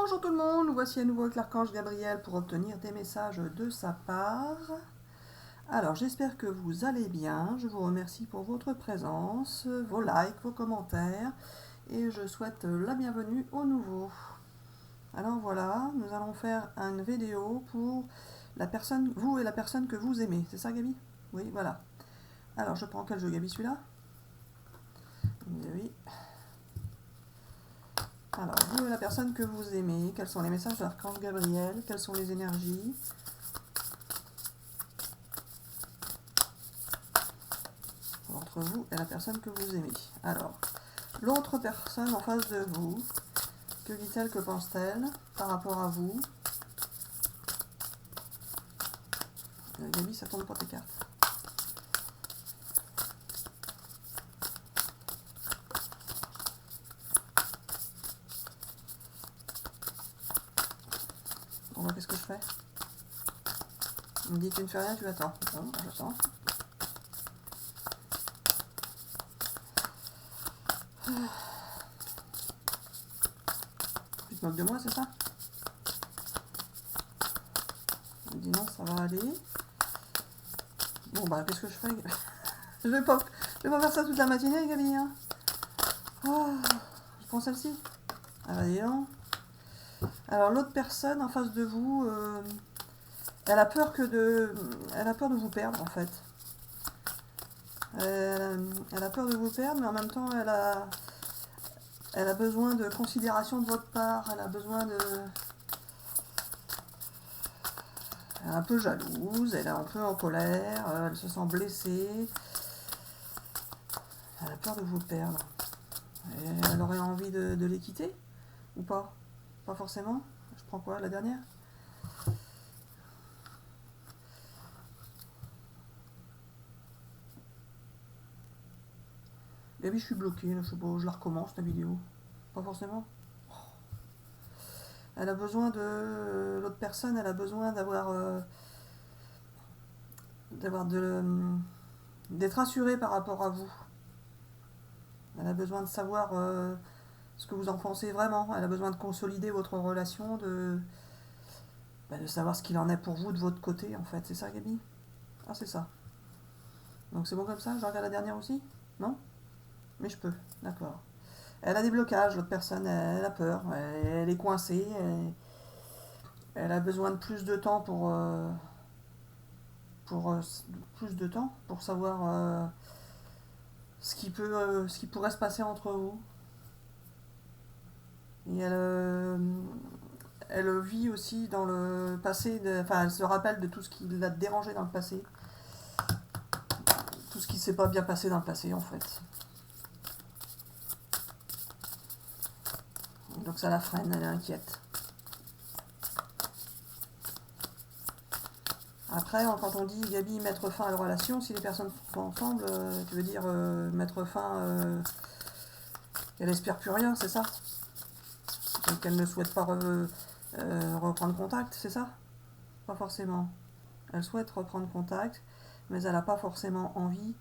Bonjour tout le monde, nous voici à nouveau avec l'archange Gabriel pour obtenir des messages de sa part. Alors j'espère que vous allez bien, je vous remercie pour votre présence, vos likes, vos commentaires et je souhaite la bienvenue aux nouveaux. Alors voilà, nous allons faire une vidéo pour la personne, vous et la personne que vous aimez, c'est ça Gabi? Oui, voilà. Alors je prends quel jeu Gabi, celui-là? Oui. Alors, vous et la personne que vous aimez, quels sont les messages de l'archange Gabriel, quelles sont les énergies entre vous et la personne que vous aimez. Alors, l'autre personne en face de vous, que dit-elle, que pense-t-elle par rapport à vous? Gabi, ça tourne pas tes cartes. Bon, bah, qu'est-ce que je fais? Il me dit que tu ne fais rien, tu attends. Bon, bah, j'attends. Tu te moques de moi, c'est ça? Il me dit non, ça va aller. Bon, bah, qu'est-ce que je fais? je vais pas faire ça toute la matinée, Gabi, hein. Oh, je prends celle-ci. Ah bah, dis donc. Alors, l'autre personne en face de vous, elle a peur de vous perdre, en fait. Elle a peur de vous perdre, mais en même temps, elle a besoin de considération de votre part. Elle a besoin de... Elle est un peu jalouse, elle est un peu en colère, elle se sent blessée. Elle a peur de vous perdre. Et elle aurait envie de les quitter? Ou pas? Pas forcément. Je prends quoi, la dernière? Et oui, je suis bloquée, là, je sais pas, je la recommence la vidéo. Pas forcément. Elle a besoin de... L'autre personne, elle a besoin d'être rassurée par rapport à vous. Elle a besoin de savoir ce que vous en pensez vraiment. Elle a besoin de consolider votre relation, de savoir ce qu'il en est pour vous de votre côté, en fait. C'est ça, Gabi? Ah, c'est ça. Donc c'est bon comme ça? Je regarde la dernière aussi? Non? Mais je peux, d'accord. Elle a des blocages, l'autre personne, elle a peur, elle est coincée, elle a besoin de plus de temps plus de temps pour savoir ce qui pourrait se passer entre vous. Et elle vit aussi dans le passé, enfin elle se rappelle de tout ce qui l'a dérangé dans le passé, tout ce qui s'est pas bien passé dans le passé en fait. Donc ça la freine, elle est inquiète. Après, quand on dit Gabi mettre fin à la relation, si les personnes sont ensemble, tu veux dire mettre fin, qu'elle espère plus rien, c'est ça? Et qu'elle ne souhaite pas reprendre contact, c'est ça? Pas forcément. Elle souhaite reprendre contact, mais elle n'a pas forcément envie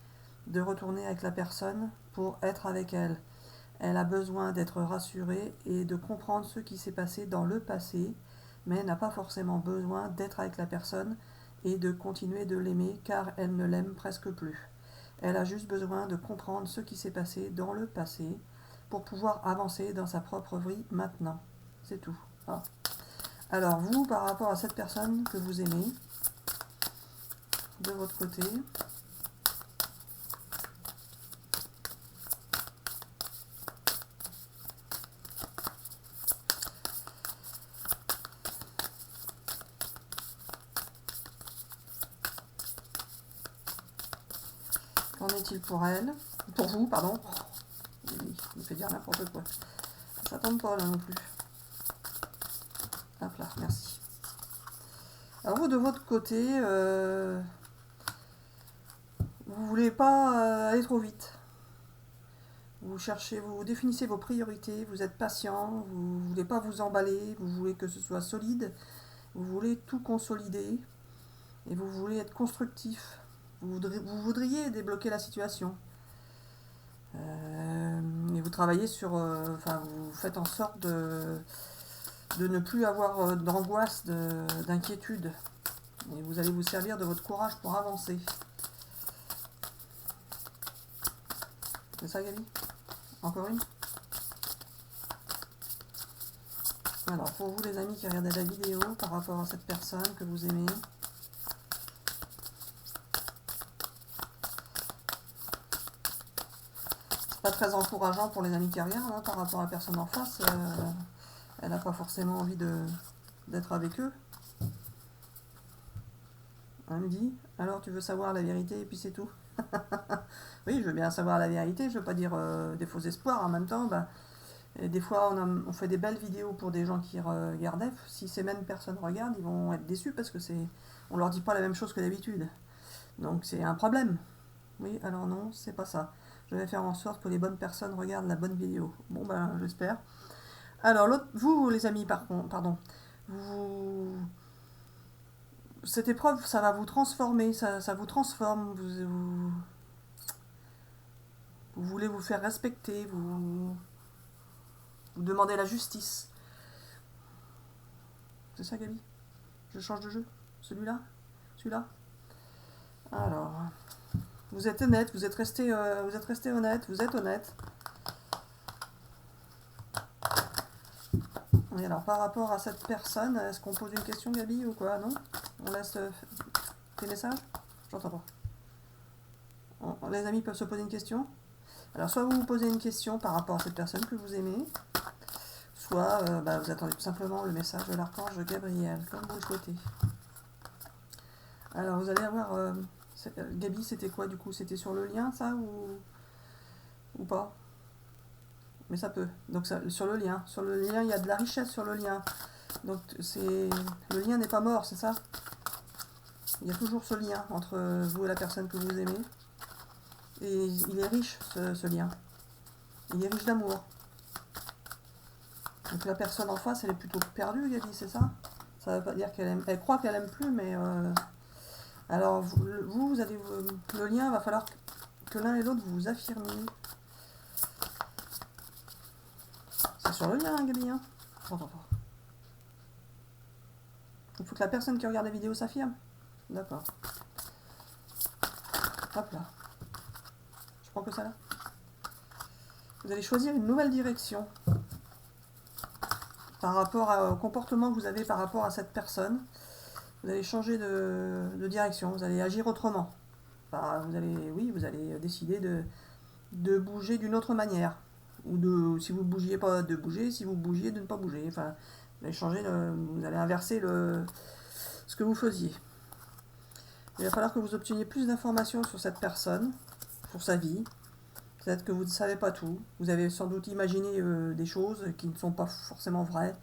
de retourner avec la personne pour être avec elle. Elle a besoin d'être rassurée et de comprendre ce qui s'est passé dans le passé, mais elle n'a pas forcément besoin d'être avec la personne et de continuer de l'aimer car elle ne l'aime presque plus. Elle a juste besoin de comprendre ce qui s'est passé dans le passé pour pouvoir avancer dans sa propre vie maintenant. C'est tout. Ah. Alors vous, par rapport à cette personne que vous aimez, de votre côté, qu'en est-il pour elle? Pour vous, pardon. Il me fait dire n'importe quoi. Ça tombe pas là non plus. Hop là, merci. Alors vous, de votre côté, vous voulez pas aller trop vite. Vous cherchez, vous définissez vos priorités, vous êtes patient, vous ne voulez pas vous emballer, vous voulez que ce soit solide, vous voulez tout consolider et vous voulez être constructif. Vous voudriez débloquer la situation. Et vous travaillez sur... Enfin, vous faites en sorte de ne plus avoir d'angoisse, d'inquiétude. Et vous allez vous servir de votre courage pour avancer. C'est ça, Gabi? Encore une? Alors, pour vous, les amis qui regardez la vidéo, par rapport à cette personne que vous aimez, c'est pas très encourageant pour les amis qui regardent, hein, par rapport à la personne en face. Elle n'a pas forcément envie d'être avec eux. Elle me dit, alors tu veux savoir la vérité et puis c'est tout. Oui, je veux bien savoir la vérité, je veux pas dire des faux espoirs. En même temps, bah, et des fois on fait des belles vidéos pour des gens qui regardaient. Si ces mêmes personnes regardent, ils vont être déçus parce que on leur dit pas la même chose que d'habitude. Donc c'est un problème. Oui, alors non, c'est pas ça. Je vais faire en sorte que les bonnes personnes regardent la bonne vidéo. Bon ben j'espère. Alors l'autre, vous les amis, pardon, cette épreuve, ça va vous transformer, ça vous transforme. Vous voulez vous faire respecter, vous demandez la justice. C'est ça, Gabi? Je change de jeu? Celui-là? Celui-là? Alors, vous êtes honnête, vous êtes resté honnête, vous êtes honnête. Et alors, par rapport à cette personne, est-ce qu'on pose une question, Gabi, ou quoi? Non? On laisse tes messages? J'entends pas. Les amis peuvent se poser une question. Alors, soit vous vous posez une question par rapport à cette personne que vous aimez, soit vous attendez tout simplement le message de l'archange Gabriel, comme vous le souhaitez. Alors, vous allez avoir... Gabi, c'était quoi du coup? C'était sur le lien, ça, ou pas? Mais ça peut. Donc, sur le lien, il y a de la richesse sur le lien. Donc, le lien n'est pas mort, c'est ça? Il y a toujours ce lien entre vous et la personne que vous aimez. Et il est riche, ce lien. Il est riche d'amour. Donc la personne en face, elle est plutôt perdue, Gabi, c'est ça? Ça ne veut pas dire qu'elle aime. Elle croit qu'elle aime plus, mais... Alors, vous allez... Le lien, il va falloir que l'un et l'autre vous affirmiez. C'est sur le lien, hein, Gabi, hein? J'entends pas. Il faut que la personne qui regarde la vidéo s'affirme. D'accord. Hop là. Je prends que ça là. Vous allez choisir une nouvelle direction par rapport au comportement que vous avez par rapport à cette personne. Vous allez changer de direction, vous allez agir autrement. Enfin, vous allez décider de bouger d'une autre manière. Ou si vous ne bougiez pas, de bouger, si vous bougiez, de ne pas bouger. Enfin, vous allez changer, vous allez inverser ce que vous faisiez. Il va falloir que vous obteniez plus d'informations sur cette personne, sur sa vie. Peut-être que vous ne savez pas tout. Vous avez sans doute imaginé des choses qui ne sont pas forcément vraies.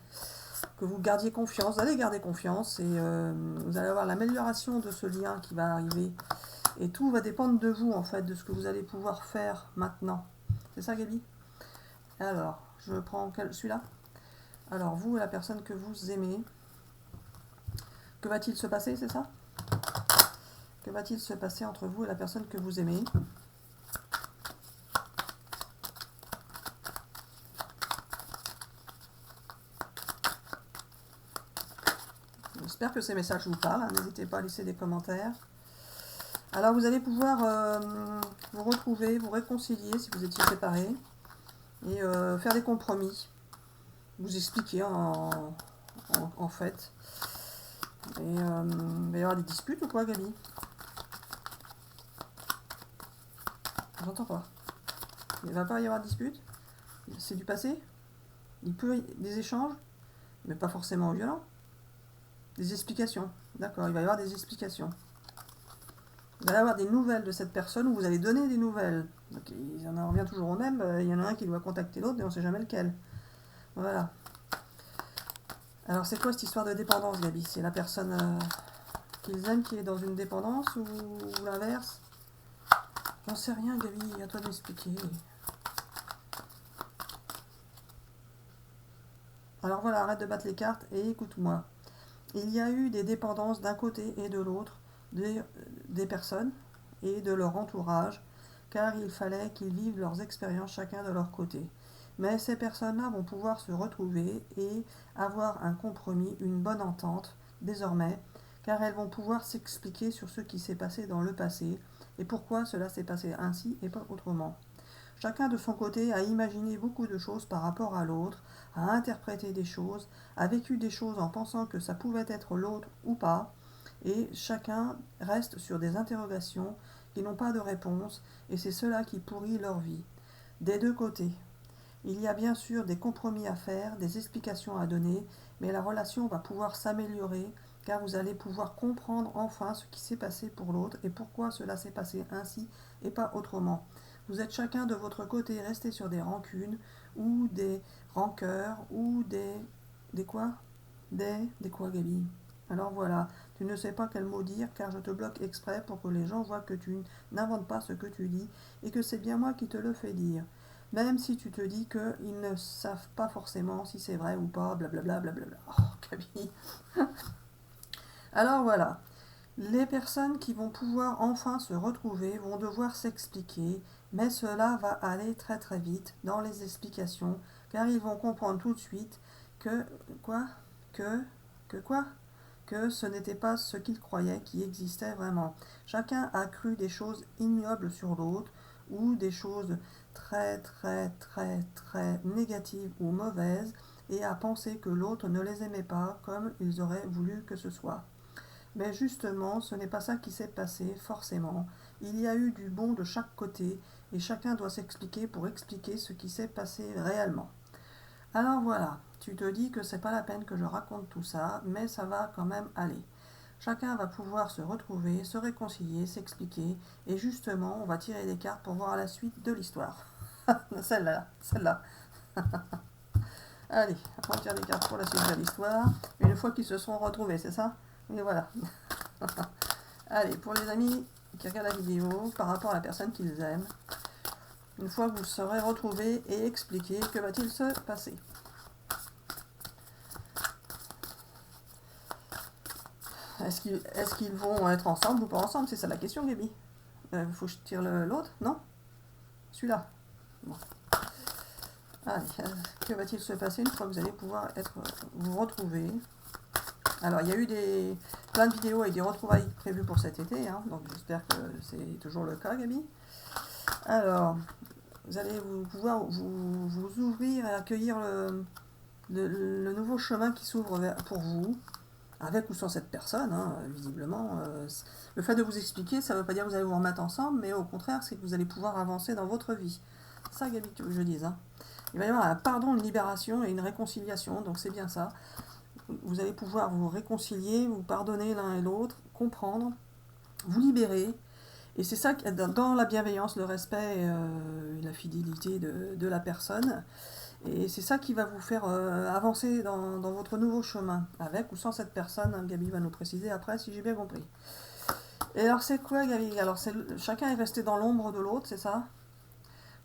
Que vous gardiez confiance. Vous allez garder confiance et vous allez avoir l'amélioration de ce lien qui va arriver. Et tout va dépendre de vous, en fait, de ce que vous allez pouvoir faire maintenant. C'est ça, Gabi? Alors, je prends celui-là. Alors, vous et la personne que vous aimez. Que va-t-il se passer, c'est ça? Que va-t-il se passer entre vous et la personne que vous aimez? J'espère que ces messages vous parlent. Hein. N'hésitez pas à laisser des commentaires. Alors, vous allez pouvoir vous retrouver, vous réconcilier si vous étiez séparés. Et faire des compromis. Vous expliquer en fait. Et il va y avoir des disputes ou quoi, Gabi? J'entends pas. Il ne va pas y avoir de dispute? C'est du passé? Il peut y avoir des échanges, mais pas forcément violents. Des explications. D'accord, il va y avoir des explications. Vous allez avoir des nouvelles de cette personne ou vous allez donner des nouvelles. Donc, il en revient toujours au même. Il y en a un qui doit contacter l'autre et on ne sait jamais lequel. Voilà. Alors, c'est quoi cette histoire de dépendance, Gabi? C'est la personne qu'ils aiment qui est dans une dépendance ou l'inverse? J'en sais rien, Gabi. À toi de m'expliquer. Alors voilà, arrête de battre les cartes et écoute-moi. Il y a eu des dépendances d'un côté et de l'autre des personnes et de leur entourage, car il fallait qu'ils vivent leurs expériences chacun de leur côté. Mais ces personnes-là vont pouvoir se retrouver et avoir un compromis, une bonne entente, désormais, car elles vont pouvoir s'expliquer sur ce qui s'est passé dans le passé et pourquoi cela s'est passé ainsi et pas autrement. Chacun de son côté a imaginé beaucoup de choses par rapport à l'autre, a interprété des choses, a vécu des choses en pensant que ça pouvait être l'autre ou pas, et chacun reste sur des interrogations qui n'ont pas de réponse, et c'est cela qui pourrit leur vie. Des deux côtés. Il y a bien sûr des compromis à faire, des explications à donner, mais la relation va pouvoir s'améliorer car vous allez pouvoir comprendre enfin ce qui s'est passé pour l'autre et pourquoi cela s'est passé ainsi et pas autrement. Vous êtes chacun de votre côté resté sur des rancunes ou des rancœurs ou des quoi? Des quoi, Gabi? Alors voilà, tu ne sais pas quel mot dire car je te bloque exprès pour que les gens voient que tu n'inventes pas ce que tu dis et que c'est bien moi qui te le fais dire. Même si tu te dis qu'ils ne savent pas forcément si c'est vrai ou pas, blablabla, blablabla. Oh, Gabi. Alors voilà, les personnes qui vont pouvoir enfin se retrouver vont devoir s'expliquer, mais cela va aller très très vite dans les explications, car ils vont comprendre tout de suite que quoi que quoi que ce n'était pas ce qu'ils croyaient qui existait vraiment. Chacun a cru des choses ignobles sur l'autre, ou des choses très très très très négatives ou mauvaises, et a pensé que l'autre ne les aimait pas comme ils auraient voulu que ce soit. Mais justement, ce n'est pas ça qui s'est passé, forcément. Il y a eu du bon de chaque côté, et chacun doit s'expliquer pour expliquer ce qui s'est passé réellement. Alors voilà, tu te dis que c'est pas la peine que je raconte tout ça, mais ça va quand même aller. Chacun va pouvoir se retrouver, se réconcilier, s'expliquer, et justement, on va tirer des cartes pour voir la suite de l'histoire. Celle-là, celle-là. Allez, on tire des cartes pour la suite de l'histoire, une fois qu'ils se sont retrouvés, c'est ça? Et voilà. Allez, pour les amis qui regardent la vidéo, par rapport à la personne qu'ils aiment, une fois que vous serez retrouvés et expliqué, que va-t-il se passer? Est-ce qu'ils vont être ensemble ou pas ensemble? C'est ça la question, Gaby. Faut que je tire l'autre? Non? Celui-là. Bon. Allez, que va-t-il se passer une fois que vous allez pouvoir vous retrouver? Alors, il y a eu plein de vidéos avec des retrouvailles prévues pour cet été, hein, donc j'espère que c'est toujours le cas, Gaby. Alors, vous allez pouvoir vous ouvrir et accueillir le nouveau chemin qui s'ouvre pour vous, avec ou sans cette personne, hein, visiblement. Le fait de vous expliquer, ça ne veut pas dire que vous allez vous remettre ensemble, mais au contraire, c'est que vous allez pouvoir avancer dans votre vie. C'est ça, Gaby, que je dise. Hein. Il va y avoir un pardon, une libération et une réconciliation, donc c'est bien ça. Vous allez pouvoir vous réconcilier, vous pardonner l'un et l'autre, comprendre, vous libérer. Et c'est ça, dans la bienveillance, le respect et la fidélité de la personne. Et c'est ça qui va vous faire avancer dans votre nouveau chemin, avec ou sans cette personne. Hein, Gaby va nous préciser après, si j'ai bien compris. Et alors c'est quoi, Gaby? Alors chacun est resté dans l'ombre de l'autre, c'est ça?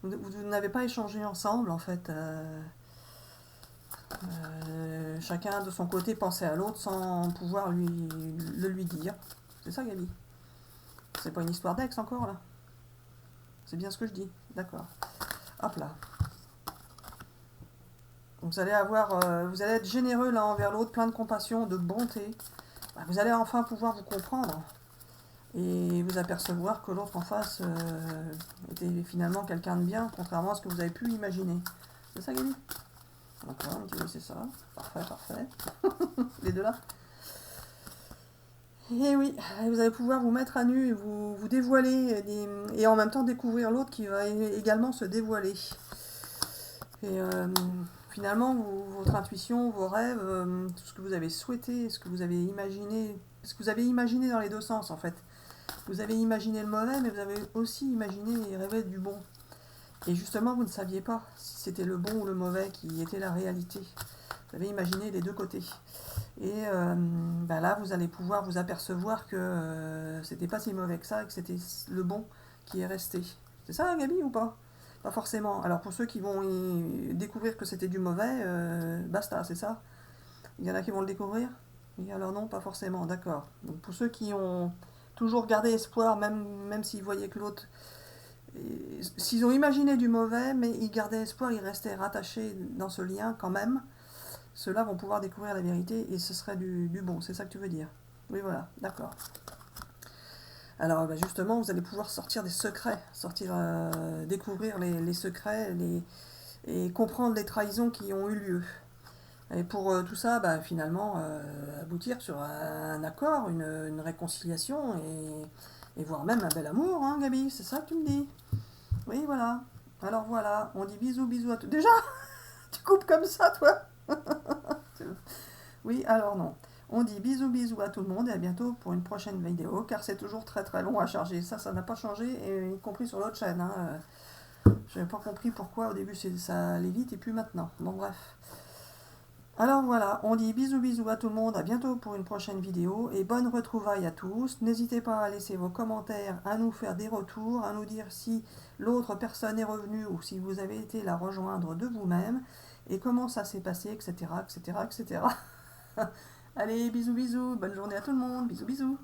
Vous n'avez pas échangé ensemble, en fait. Chacun de son côté pensait à l'autre sans pouvoir le lui dire. C'est ça, Gaby? C'est pas une histoire d'ex encore, là? C'est bien ce que je dis, d'accord. Hop là. Vous allez être généreux l'un envers l'autre, plein de compassion, de bonté. Vous allez enfin pouvoir vous comprendre et vous apercevoir que l'autre en face était finalement quelqu'un de bien, contrairement à ce que vous avez pu imaginer. C'est ça, Gaby? D'accord, oui, c'est ça. Parfait, parfait. Les deux là. Et oui, vous allez pouvoir vous mettre à nu, vous dévoiler et en même temps découvrir l'autre qui va également se dévoiler. Et finalement, votre intuition, vos rêves, tout ce que vous avez souhaité, ce que vous avez imaginé dans les deux sens en fait. Vous avez imaginé le mauvais, mais vous avez aussi imaginé et rêvé du bon. Et justement, vous ne saviez pas si c'était le bon ou le mauvais qui était la réalité. Vous avez imaginé les deux côtés. Et là, vous allez pouvoir vous apercevoir que c'était pas si mauvais que ça, et que c'était le bon qui est resté. C'est ça, Gaby, ou pas? Pas forcément. Alors, pour ceux qui vont découvrir que c'était du mauvais, basta, c'est ça? Il y en a qui vont le découvrir? Et alors non, pas forcément, d'accord. Donc, pour ceux qui ont toujours gardé espoir, même s'ils voyaient que l'autre s'ils ont imaginé du mauvais, mais ils gardaient espoir, ils restaient rattachés dans ce lien quand même, ceux-là vont pouvoir découvrir la vérité et ce serait du bon, c'est ça que tu veux dire. Oui, voilà, d'accord. Alors bah, justement, vous allez pouvoir sortir des secrets, découvrir les secrets et comprendre les trahisons qui ont eu lieu. Et pour tout ça, bah, finalement, aboutir sur un accord, une réconciliation et voire même un bel amour, hein, Gabi, c'est ça que tu me dis. Oui, voilà. Alors voilà, on dit bisous, bisous à tous. Déjà, tu coupes comme ça, toi? Oui, alors non. On dit bisous, bisous à tout le monde et à bientôt pour une prochaine vidéo, car c'est toujours très très long à charger. Ça n'a pas changé, y compris sur l'autre chaîne. Hein. Je n'avais pas compris pourquoi au début ça allait vite et puis maintenant. Bon, bref. Alors voilà, on dit bisous bisous à tout le monde, à bientôt pour une prochaine vidéo et bonne retrouvaille à tous. N'hésitez pas à laisser vos commentaires, à nous faire des retours, à nous dire si l'autre personne est revenue ou si vous avez été la rejoindre de vous-même et comment ça s'est passé, etc., etc., etc. Allez, bisous bisous, bonne journée à tout le monde, bisous bisous.